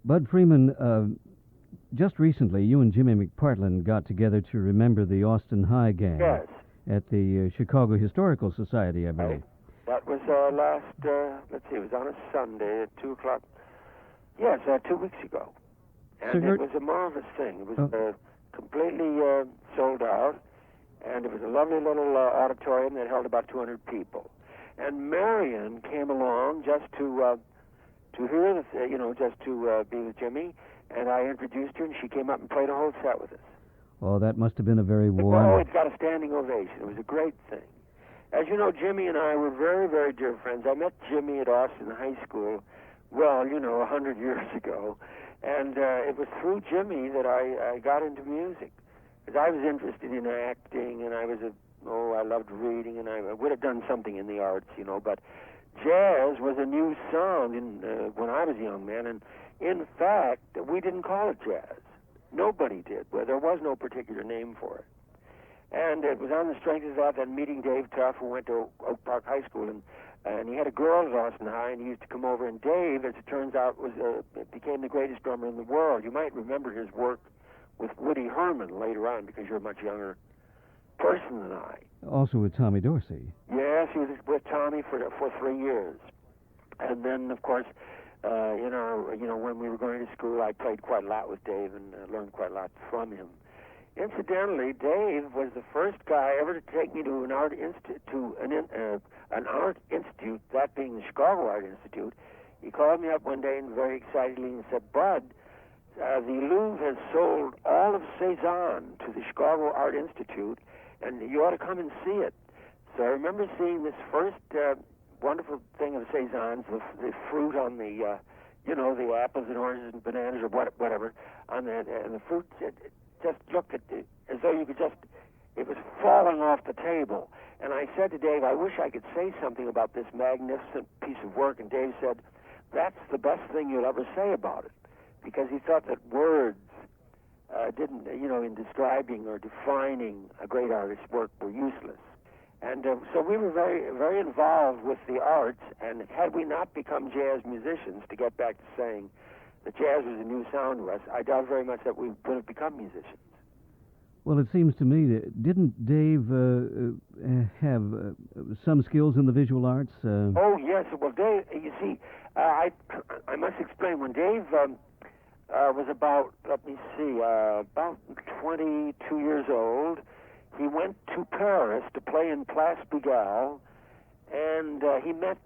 Bud Freeman, just recently, you and Jimmy McPartland got together to remember the Austin High gang Yes. at the Chicago Historical Society, I believe. Right. That was last, let's see, it was on a Sunday at 2 o'clock. Yes, 2 weeks ago. And it was a marvelous thing. It was completely sold out, and it was a lovely little auditorium that held about 200 people. And Marion came along just to hear, just to be with Jimmy, and I introduced her, and she came up and played a whole set with us. Oh, that must have been a very warm... Oh, it got a standing ovation. It was a great thing. As you know, Jimmy and I were very, very dear friends. I met Jimmy at Austin High School, 100 years ago. And it was through Jimmy that I got into music. Because I was interested in acting, and I loved reading, and I would have done something in the arts, but jazz was a new sound when I was a young man. And in fact, we didn't call it jazz. Nobody did. Well, there was no particular name for it. And it was on the strength of that meeting Dave Tuff, who went to Oak Park High School, and he had a girl at Austin High, and he used to come over. And Dave, as it turns out, became the greatest drummer in the world. You might remember his work with Woody Herman later on, because you're a much younger person than I. Also with Tommy Dorsey. Yes, he was with Tommy for 3 years. And then, of course, when we were going to school, I played quite a lot with Dave and learned quite a lot from him. Incidentally, Dave was the first guy ever to take me to an art institute, that being the Chicago Art Institute. He called me up one day and very excitedly and said, "Bud, the Louvre has sold all of Cézanne to the Chicago Art Institute, and you ought to come and see it." So I remember seeing this first wonderful thing of Cézanne's, the fruit on the, the apples and oranges and bananas or whatever, on that, and the fruit just looked at it as though it was falling off the table. And I said to Dave, "I wish I could say something about this magnificent piece of work." And Dave said, "That's the best thing you'll ever say about it," because he thought that words didn't, in describing or defining a great artist's work were useless. And so we were very, very involved with the arts, and had we not become jazz musicians, to get back to saying that jazz was a new sound to us, I doubt very much that we would have become musicians. Well, it seems to me that didn't Dave have some skills in the visual arts? Oh, yes. Well, Dave, you see, I must explain. When Dave was about 22 years old, he went to Paris to play in Place Pigalle, and he met...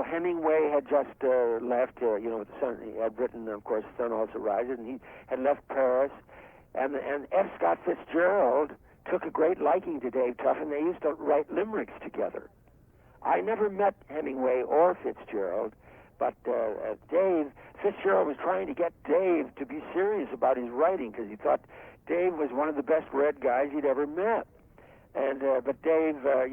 Hemingway had just left, the sun, he had written, of course, The Sun Also Rises, and he had left Paris. And F. Scott Fitzgerald took a great liking to Dave Tuff, and they used to write limericks together. I never met Hemingway or Fitzgerald, but Fitzgerald was trying to get Dave to be serious about his writing, because he thought Dave was one of the best read guys he'd ever met. And but Dave, I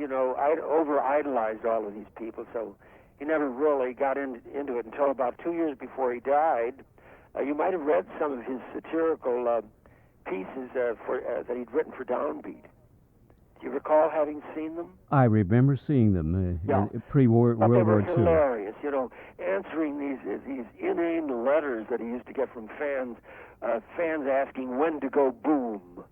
over-idolized all of these people, so he never really got into it until about 2 years before he died. You might have read some of his satirical pieces that he'd written for Downbeat. Do you recall having seen them? I remember seeing them pre-World War II. They were hilarious, answering these inane letters that he used to get from fans asking when to go boom.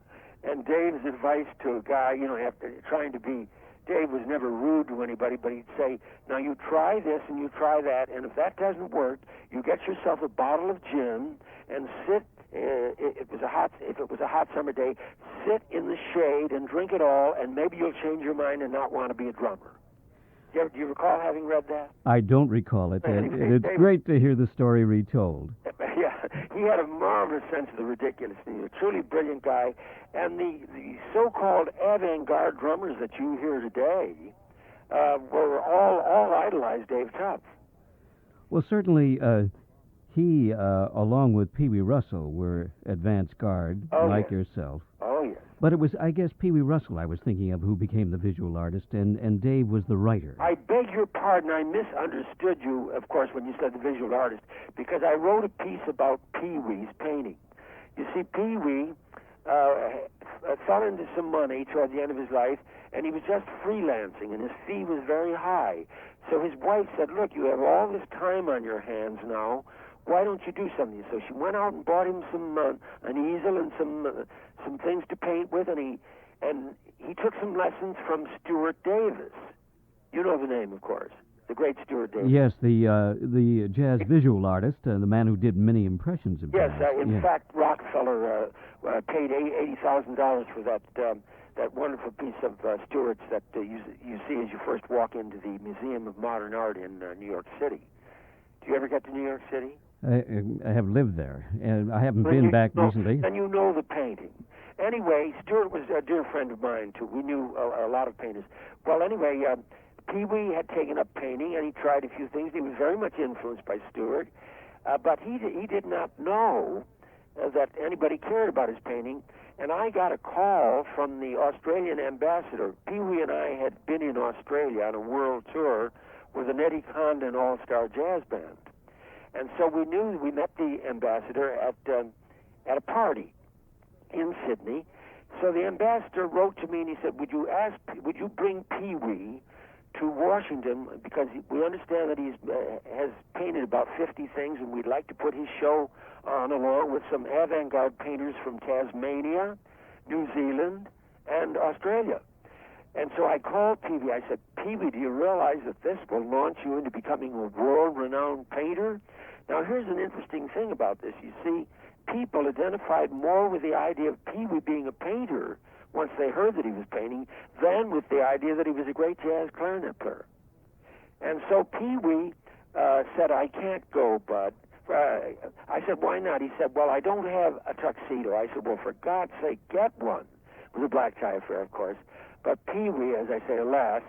And Dave's advice to a guy, after trying to be, Dave was never rude to anybody, but he'd say, "Now you try this and you try that, and if that doesn't work, you get yourself a bottle of gin and sit. If it was a hot summer day, sit in the shade and drink it all, and maybe you'll change your mind and not want to be a drummer." Do you recall having read that? I don't recall it. It's great to hear the story retold. Yeah, he had a marvelous sense of the ridiculous. He was a truly brilliant guy. And the so-called avant-garde drummers that you hear today were all idolized Dave Tuff. Well, certainly he, along with Pee Wee Russell, were advance guard, yourself. Oh, yes. But it was, I guess, Pee Wee Russell I was thinking of, who became the visual artist, and Dave was the writer. I beg your pardon. I misunderstood you, of course, when you said the visual artist, because I wrote a piece about Pee Wee's painting. You see, Pee Wee fell into some money toward the end of his life, and he was just freelancing, and his fee was very high. So his wife said, look, you have all this time on your hands now. Why don't you do something? So she went out and bought him an easel and some things to paint with, and he took some lessons from Stuart Davis. You know the name, of course, the great Stuart Davis. Yes, the jazz visual artist, the man who did many impressions of yes, jazz. In fact, Rockefeller paid $80,000 for that wonderful piece of Stewart's that you see as you first walk into the Museum of Modern Art in New York City. Do you ever get to New York City? I have lived there, and I haven't been back recently. And you know the painting. Anyway, Stuart was a dear friend of mine, too. We knew a lot of painters. Well, anyway, Pee Wee had taken up painting, and he tried a few things. He was very much influenced by Stuart, but he did not know that anybody cared about his painting. And I got a call from the Australian ambassador. Pee Wee and I had been in Australia on a world tour with an Eddie Condon All-Star Jazz Band. And so we met the ambassador at a party in Sydney. So the ambassador wrote to me and he said, would you bring Pee Wee to Washington, because we understand that he has painted about 50 things, and we'd like to put his show on along with some avant-garde painters from Tasmania, New Zealand, and Australia. And so I called Pee Wee. I said, Pee Wee, do you realize that this will launch you into becoming a world-renowned painter? Now, here's an interesting thing about this. You see, people identified more with the idea of Pee Wee being a painter once they heard that he was painting than with the idea that he was a great jazz clarinet player. And so Pee Wee said, I can't go, Bud. I said, why not? He said, well, I don't have a tuxedo. I said, well, for God's sake, get one. It was a black tie affair, of course. But Pee Wee, as I say, alas,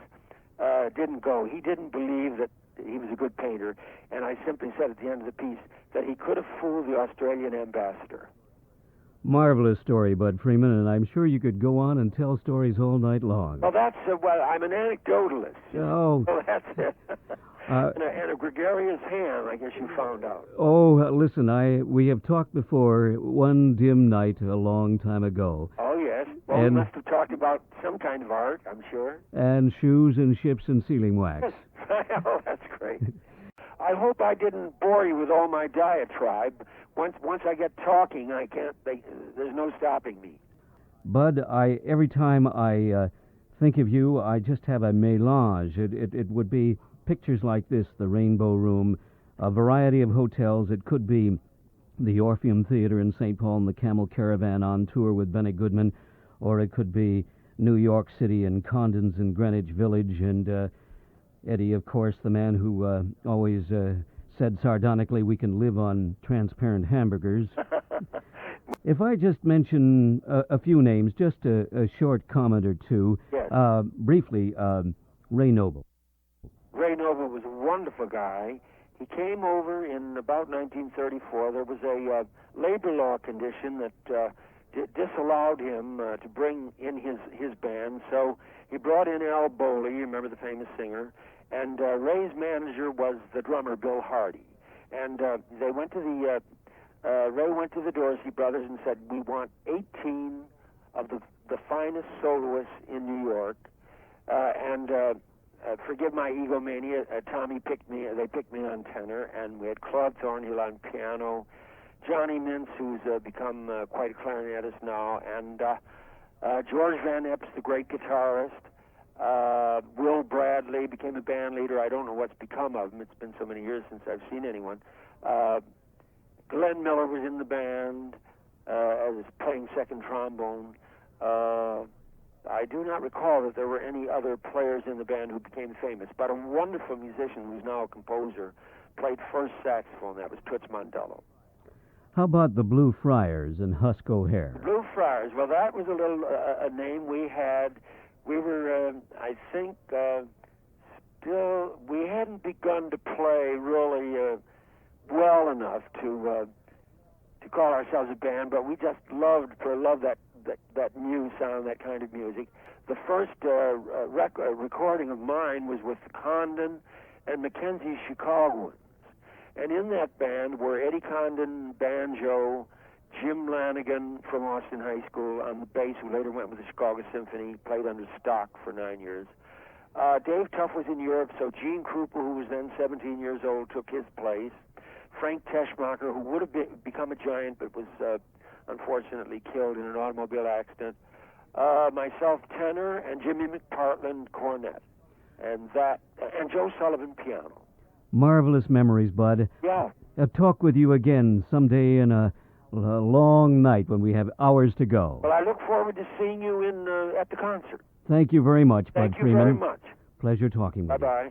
didn't go. He didn't believe that he was a good painter. And I simply said at the end of the piece that he could have fooled the Australian ambassador. Marvelous story, Bud Freeman, and I'm sure you could go on and tell stories all night long. Well, I'm an anecdotalist. Oh. Well, that's it. And a gregarious ham, I guess you found out. Oh, listen, we have talked before one dim night a long time ago. Oh, yes. Well, we must have talked about some kind of art, I'm sure. And shoes and ships and sealing wax. Oh, that's great. I hope I didn't bore you with all my diatribe. Once I get talking, I can't. There's no stopping me. Bud, every time I think of you, I just have a melange. It would be pictures like this: the Rainbow Room, a variety of hotels. It could be the Orpheum Theater in St. Paul and the Camel Caravan on tour with Benny Goodman, or it could be New York City and Condon's in Greenwich Village, and Eddie, of course, the man who always said sardonically, we can live on transparent hamburgers. If I just mention a few names, just a short comment or two. Yes. Briefly, Ray Noble. Ray Noble was a wonderful guy. He came over in about 1934. There was a labor law condition that disallowed him to bring in his band, so he brought in Al Boley, you remember the famous singer, and Ray's manager was the drummer Bill Hardy. And they went to Ray went to the Dorsey brothers and said, we want 18 of the finest soloists in New York, and forgive my egomania, Tommy they picked me on tenor, and we had Claude Thornhill on piano, Johnny Mintz, who's become quite a clarinetist now, and George Van Epps, the great guitarist. Will Bradley became a band leader. I don't know what's become of him. It's been so many years since I've seen anyone. Glenn Miller was in the band, was playing second trombone. I do not recall that there were any other players in the band who became famous, but a wonderful musician who's now a composer played first saxophone. That was Toots Mondello. How about the Blue Friars and Husk O'Hare? Blue Friars. Well, that was a little a name we had. We were, I think, we hadn't begun to play really well enough to call ourselves a band, but we just loved that new sound, that kind of music. The first recording of mine was with Condon and Mackenzie's Chicagoans. And in that band were Eddie Condon, banjo, Jim Lanigan from Austin High School on the bass, who later went with the Chicago Symphony, played under Stock for 9 years. Dave Tuff was in Europe, so Gene Krupa, who was then 17 years old, took his place. Frank Teschmacher, who would have become a giant but was unfortunately killed in an automobile accident. Myself, tenor, and Jimmy McPartland, cornet. And Joe Sullivan, piano. Marvelous memories, Bud. Yeah. I'll talk with you again someday in a long night when we have hours to go. Well, I look forward to seeing you at the concert. Thank you very much, Bud Thank you Freeman. very much. Pleasure talking with you. Bye-bye.